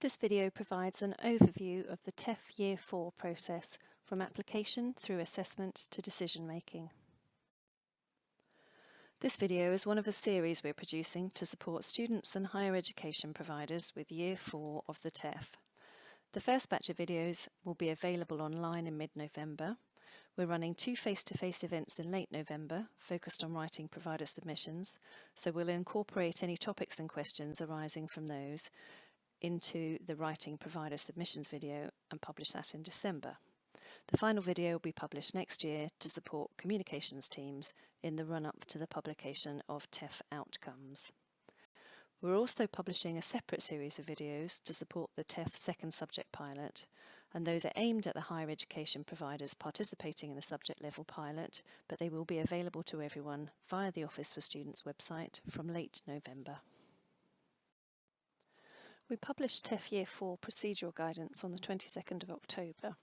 This video provides an overview of the TEF Year 4 process from application through assessment to decision making. This video is one of a series we're producing to support students and higher education providers with Year 4 of the TEF. The first batch of videos will be available online in mid-November. We're running 2 face-to-face events in late November focused on writing provider submissions, so we'll incorporate any topics and questions arising from those into the writing provider submissions video and publish that in December. The final video will be published next year to support communications teams in the run-up to the publication of TEF outcomes. We're also publishing a separate series of videos to support the TEF second subject pilot, and those are aimed at the higher education providers participating in the subject level pilot, but they will be available to everyone via the Office for Students website from late November. We published TEF Year 4 procedural guidance on the 22nd of October.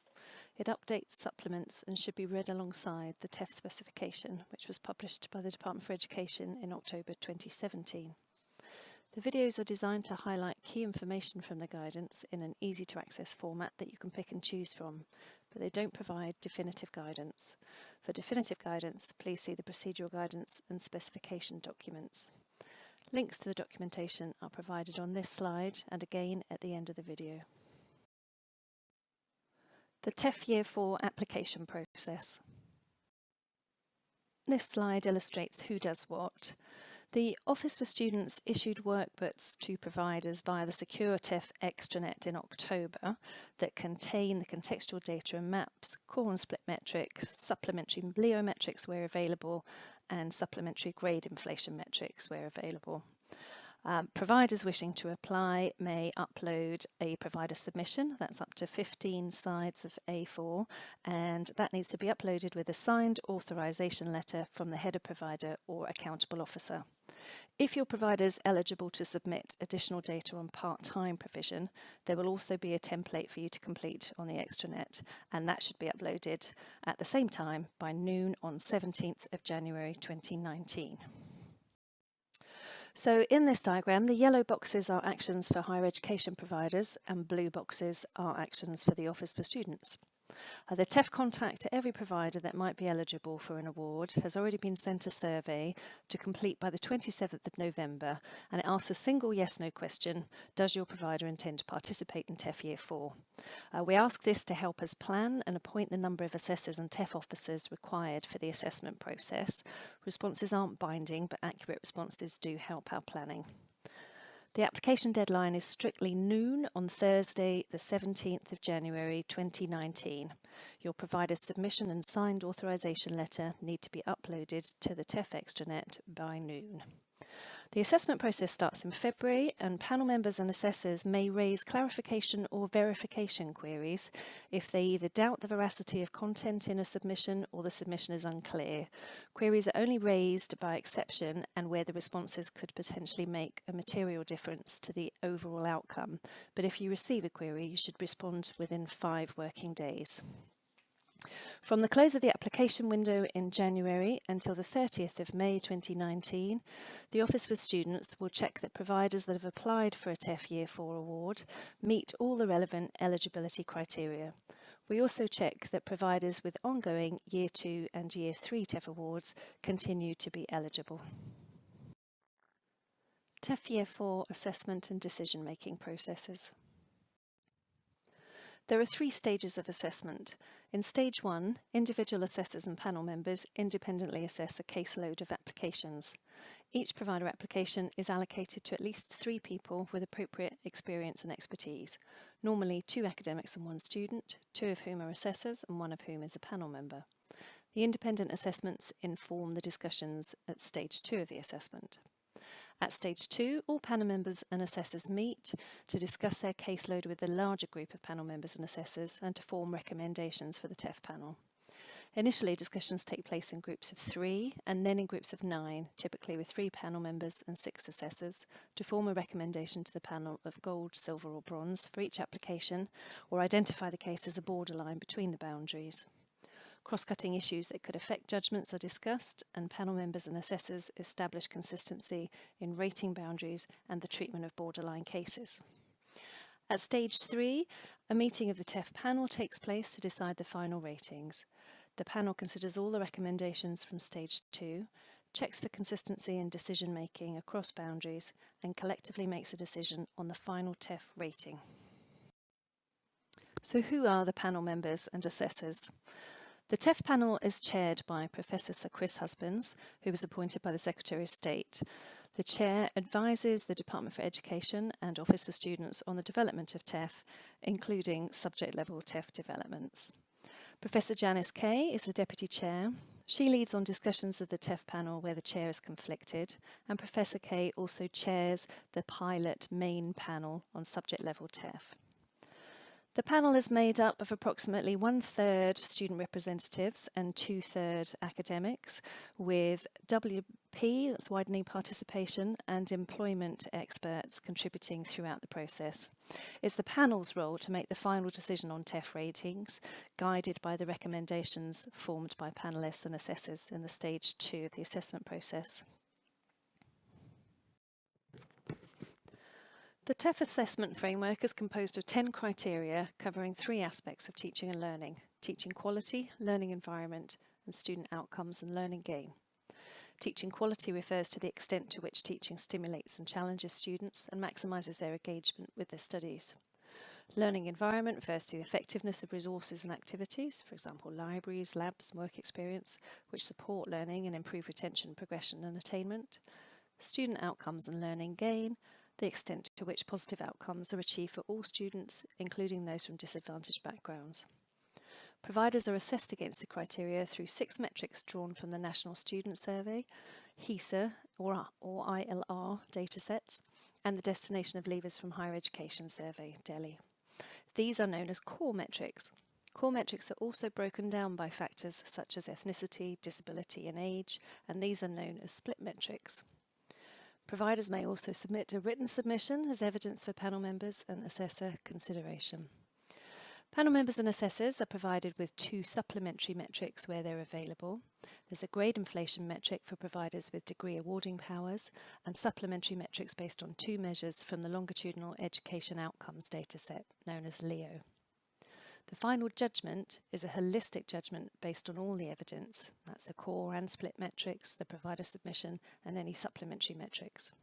It updates, supplements and should be read alongside the TEF specification, which was published by the Department for Education in October 2017. The videos are designed to highlight key information from the guidance in an easy-to-access format that you can pick and choose from, but they don't provide definitive guidance. For definitive guidance, please see the procedural guidance and specification documents. Links to the documentation are provided on this slide and again at the end of the video. The TEF Year 4 application process. This slide illustrates who does what. The Office for Students issued workbooks to providers via the Secure TEF extranet in October that contain the contextual data and maps, core and split metrics, supplementary bleometrics where available, and supplementary grade inflation metrics where available. Providers wishing to apply may upload a provider submission, that's up to 15 sides of A4, and that needs to be uploaded with a signed authorization letter from the header provider or accountable officer. If your provider is eligible to submit additional data on part-time provision, there will also be a template for you to complete on the extranet, and that should be uploaded at the same time by noon on 17th of January 2019. So in this diagram, the yellow boxes are actions for higher education providers and blue boxes are actions for the Office for Students. The TEF contact to every provider that might be eligible for an award has already been sent a survey to complete by the 27th of November, and it asks a single yes/no question: does your provider intend to participate in TEF Year 4? We ask this to help us plan and appoint the number of assessors and TEF officers required for the assessment process. Responses aren't binding, but accurate responses do help our planning. The application deadline is strictly noon on Thursday, the 17th of January 2019. Your provider's submission and signed authorization letter need to be uploaded to the TEF extranet by noon. The assessment process starts in February, and panel members and assessors may raise clarification or verification queries if they either doubt the veracity of content in a submission or the submission is unclear. Queries are only raised by exception and where the responses could potentially make a material difference to the overall outcome. But if you receive a query, you should respond within 5 working days. From the close of the application window in January until the 30th of May 2019, the Office for Students will check that providers that have applied for a TEF Year 4 award meet all the relevant eligibility criteria. We also check that providers with ongoing Year 2 and Year 3 TEF awards continue to be eligible. TEF Year 4 assessment and decision-making processes. There are 3 stages of assessment. In stage 1, individual assessors and panel members independently assess a caseload of applications. Each provider application is allocated to at least 3 people with appropriate experience and expertise, normally 2 academics and 1 student, 2 of whom are assessors and 1 of whom is a panel member. The independent assessments inform the discussions at stage 2 of the assessment. At stage 2, all panel members and assessors meet to discuss their caseload with the larger group of panel members and assessors and to form recommendations for the TEF panel. Initially, discussions take place in groups of 3 and then in groups of 9, typically with 3 panel members and 6 assessors, to form a recommendation to the panel of gold, silver or bronze for each application, or identify the case as a borderline between the boundaries. Cross-cutting issues that could affect judgments are discussed, and panel members and assessors establish consistency in rating boundaries and the treatment of borderline cases. At stage 3, a meeting of the TEF panel takes place to decide the final ratings. The panel considers all the recommendations from stage 2, checks for consistency in decision making across boundaries, and collectively makes a decision on the final TEF rating. So who are the panel members and assessors? The TEF panel is chaired by Professor Sir Chris Husbands, who was appointed by the Secretary of State. The chair advises the Department for Education and Office for Students on the development of TEF, including subject-level TEF developments. Professor Janice Kay is the deputy chair. She leads on discussions of the TEF panel where the chair is conflicted, and Professor Kay also chairs the pilot main panel on subject-level TEF. The panel is made up of approximately 1/3 student representatives and 2/3 academics, with WP, that's widening participation, and employment experts contributing throughout the process. It's the panel's role to make the final decision on TEF ratings, guided by the recommendations formed by panellists and assessors in the stage 2 of the assessment process. The TEF assessment framework is composed of 10 criteria covering 3 aspects of teaching and learning: teaching quality, learning environment, and student outcomes and learning gain. Teaching quality refers to the extent to which teaching stimulates and challenges students and maximises their engagement with their studies. Learning environment refers to the effectiveness of resources and activities, for example, libraries, labs, work experience, which support learning and improve retention, progression, and attainment. Student outcomes and learning gain, the extent to which positive outcomes are achieved for all students, including those from disadvantaged backgrounds. Providers are assessed against the criteria through 6 metrics drawn from the National Student Survey, HESA or ILR datasets, and the Destination of Leavers from Higher Education Survey, Delhi. These are known as core metrics. Core metrics are also broken down by factors such as ethnicity, disability, and age, and these are known as split metrics. Providers may also submit a written submission as evidence for panel members and assessor consideration. Panel members and assessors are provided with 2 supplementary metrics where they're available. There's a grade inflation metric for providers with degree awarding powers, and supplementary metrics based on 2 measures from the Longitudinal Education Outcomes dataset, known as LEO. The final judgment is a holistic judgment based on all the evidence. That's the core and split metrics, the provider submission, and any supplementary metrics.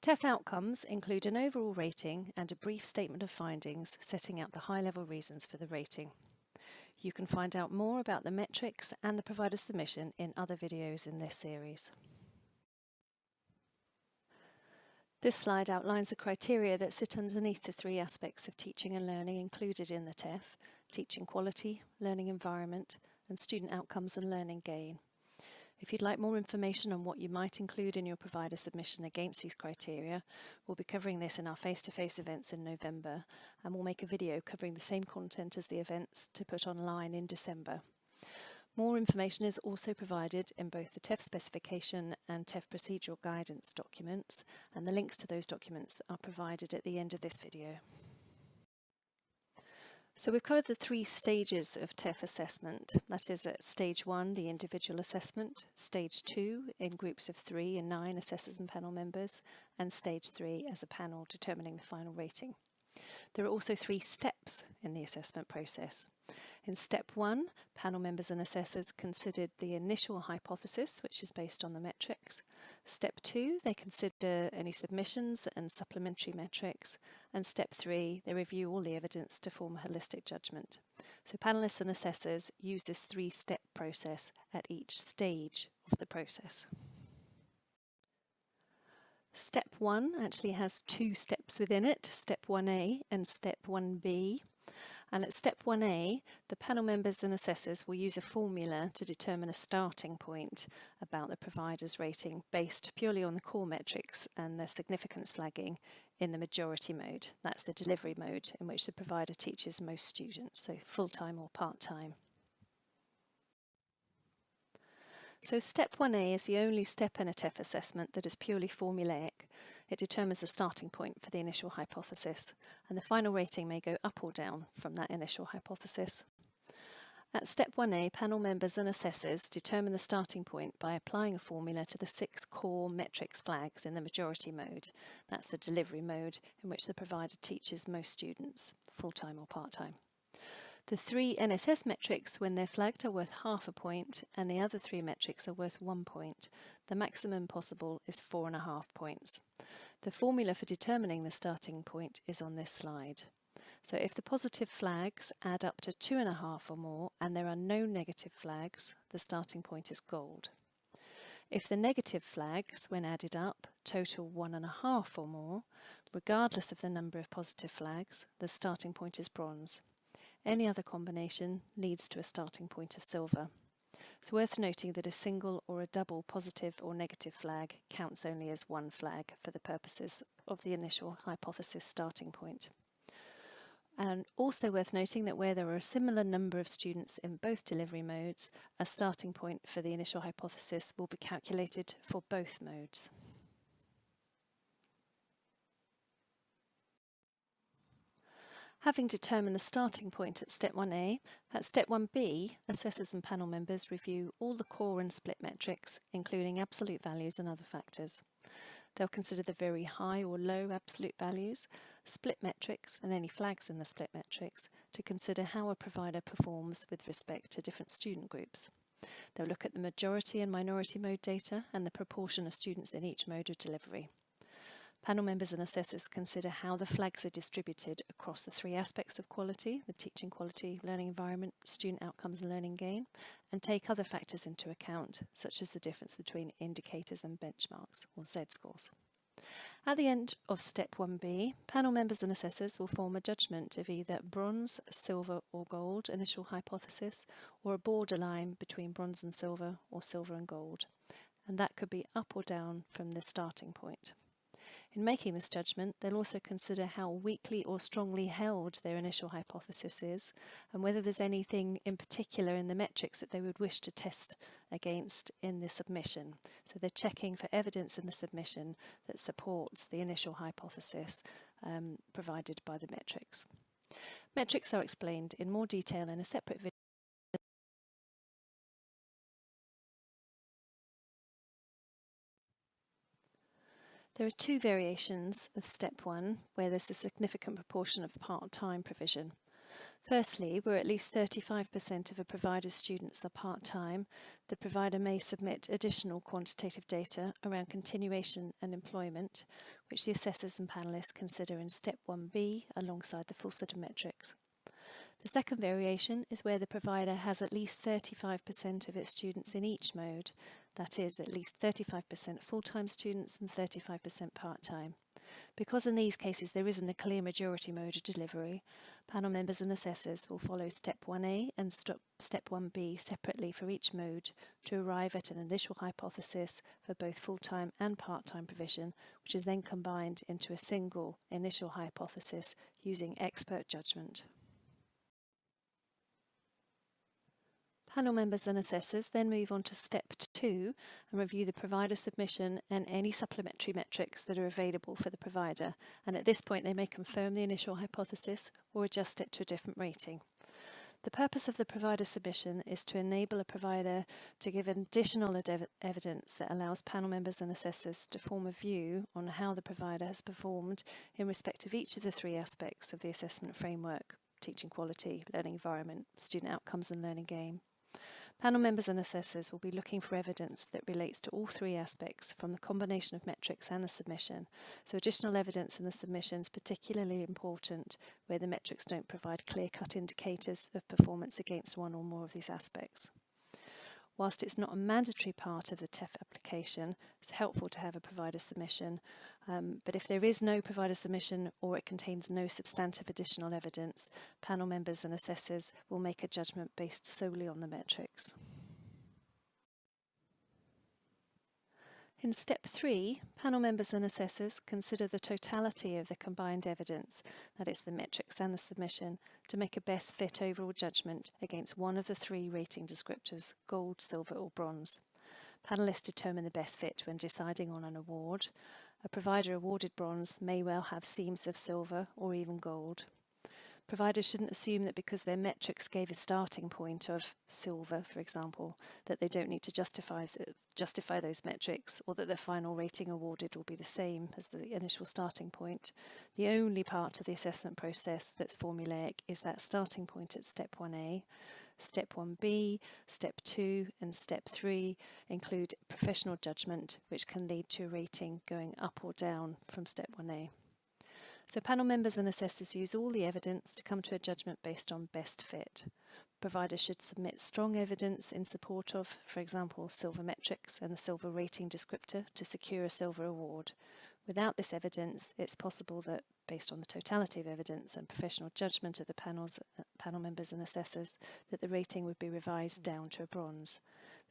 TEF outcomes include an overall rating and a brief statement of findings setting out the high-level reasons for the rating. You can find out more about the metrics and the provider submission in other videos in this series. This slide outlines the criteria that sit underneath the 3 aspects of teaching and learning included in the TEF: teaching quality, learning environment, and student outcomes and learning gain. If you'd like more information on what you might include in your provider submission against these criteria, we'll be covering this in our face-to-face events in November, and we'll make a video covering the same content as the events to put online in December. More information is also provided in both the TEF specification and TEF procedural guidance documents, and the links to those documents are provided at the end of this video. So we've covered the 3 stages of TEF assessment. That is at stage 1, the individual assessment, stage 2 in groups of 3 and 9 assessors and panel members, and stage 3 as a panel determining the final rating. There are also 3 steps in the assessment process. In step 1, panel members and assessors considered the initial hypothesis, which is based on the metrics. Step 2, they consider any submissions and supplementary metrics. And step 3, they review all the evidence to form a holistic judgment. So panellists and assessors use this 3-step process at each stage of the process. Step 1 actually has 2 steps within it, step 1A and step 1B. And at step 1A, the panel members and assessors will use a formula to determine a starting point about the provider's rating based purely on the core metrics and their significance flagging in the majority mode. That's the delivery mode in which the provider teaches most students, so full-time or part-time. So step 1A is the only step in a TEF assessment that is purely formulaic. It determines the starting point for the initial hypothesis, and the final rating may go up or down from that initial hypothesis. At step 1A, panel members and assessors determine the starting point by applying a formula to the 6 core metrics flags in the majority mode. That's the delivery mode in which the provider teaches most students, full-time or part-time. The 3 NSS metrics, when they're flagged, are worth half a point, and the other 3 metrics are worth 1 point. The maximum possible is 4.5 points. The formula for determining the starting point is on this slide. So if the positive flags add up to 2.5 or more and there are no negative flags, the starting point is gold. If the negative flags, when added up, total 1.5 or more, regardless of the number of positive flags, the starting point is bronze. Any other combination leads to a starting point of silver. It's worth noting that a single or a double positive or negative flag counts only as one flag for the purposes of the initial hypothesis starting point. And also worth noting that where there are a similar number of students in both delivery modes, a starting point for the initial hypothesis will be calculated for both modes. Having determined the starting point at step 1A, at step 1B, assessors and panel members review all the core and split metrics, including absolute values and other factors. They'll consider the very high or low absolute values, split metrics and any flags in the split metrics to consider how a provider performs with respect to different student groups. They'll look at the majority and minority mode data and the proportion of students in each mode of delivery. Panel members and assessors consider how the flags are distributed across the 3 aspects of quality, the teaching quality, learning environment, student outcomes and learning gain, and take other factors into account, such as the difference between indicators and benchmarks, or Z-scores. At the end of step 1B, panel members and assessors will form a judgment of either bronze, silver or gold initial hypothesis, or a borderline between bronze and silver or silver and gold, and that could be up or down from the starting point. In making this judgment, they'll also consider how weakly or strongly held their initial hypothesis is, and whether there's anything in particular in the metrics that they would wish to test against in the submission. So they're checking for evidence in the submission that supports the initial hypothesis provided by the metrics. Metrics are explained in more detail in a separate video. There are 2 variations of step 1 where there's a significant proportion of part-time provision. Firstly, where at least 35% of a provider's students are part-time, the provider may submit additional quantitative data around continuation and employment, which the assessors and panellists consider in step 1B alongside the full set of metrics. The second variation is where the provider has at least 35% of its students in each mode, that is, at least 35% full-time students and 35% part-time. Because in these cases there isn't a clear majority mode of delivery, panel members and assessors will follow step 1A and step 1B separately for each mode to arrive at an initial hypothesis for both full-time and part-time provision, which is then combined into a single initial hypothesis using expert judgment. Panel members and assessors then move on to step 2 and review the provider submission and any supplementary metrics that are available for the provider, and at this point they may confirm the initial hypothesis or adjust it to a different rating. The purpose of the provider submission is to enable a provider to give additional evidence that allows panel members and assessors to form a view on how the provider has performed in respect of each of the 3 aspects of the assessment framework: teaching quality, learning environment, student outcomes and learning gain. Panel members and assessors will be looking for evidence that relates to all 3 aspects from the combination of metrics and the submission, so additional evidence in the submission is particularly important where the metrics don't provide clear-cut indicators of performance against one or more of these aspects. Whilst it's not a mandatory part of the TEF application, it's helpful to have a provider submission, but if there is no provider submission or it contains no substantive additional evidence, panel members and assessors will make a judgment based solely on the metrics. In step 3, panel members and assessors consider the totality of the combined evidence, that is the metrics and the submission, to make a best fit overall judgment against one of the 3 rating descriptors, gold, silver or bronze. Panellists determine the best fit when deciding on an award. A provider awarded bronze may well have seams of silver or even gold. Providers shouldn't assume that because their metrics gave a starting point of silver, for example, that they don't need to justify those metrics, or that their final rating awarded will be the same as the initial starting point. The only part of the assessment process that's formulaic is that starting point at Step 1A. Step 1B, Step 2 and Step 3 include professional judgment, which can lead to a rating going up or down from Step 1A. So panel members and assessors use all the evidence to come to a judgment based on best fit. Providers should submit strong evidence in support of, for example, silver metrics and the silver rating descriptor to secure a silver award. Without this evidence, it's possible that, based on the totality of evidence and professional judgment of the panel members and assessors, that the rating would be revised down to a bronze.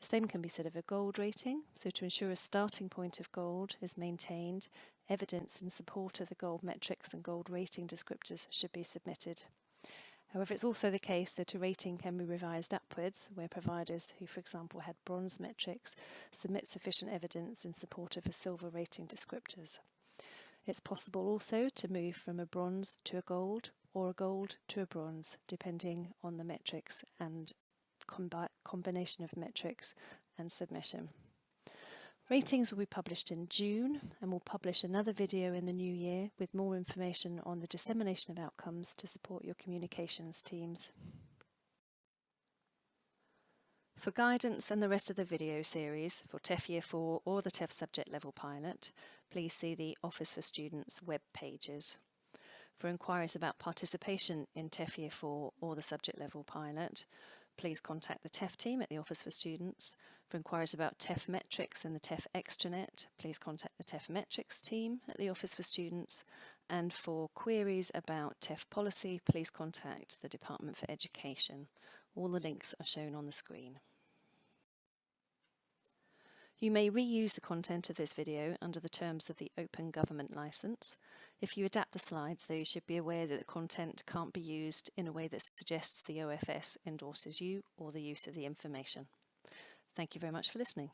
The same can be said of a gold rating, so to ensure a starting point of gold is maintained, evidence in support of the gold metrics and gold rating descriptors should be submitted. However, it's also the case that a rating can be revised upwards where providers who, for example, had bronze metrics submit sufficient evidence in support of a silver rating descriptors. It's possible also to move from a bronze to a gold or a gold to a bronze, depending on the metrics and combination of metrics and submission. Ratings will be published in June, and we'll publish another video in the new year with more information on the dissemination of outcomes to support your communications teams. For guidance and the rest of the video series for TEF Year 4 or the TEF subject level pilot, please see the Office for Students web pages. For inquiries about participation in TEF Year 4 or the subject level pilot, please contact the TEF team at the Office for Students. For inquiries about TEF metrics and the TEF extranet, please contact the TEF metrics team at the Office for Students. And for queries about TEF policy, please contact the Department for Education. All the links are shown on the screen. You may reuse the content of this video under the terms of the Open Government Licence. If you adapt the slides, though, you should be aware that the content can't be used in a way that suggests the OFS endorses you or the use of the information. Thank you very much for listening.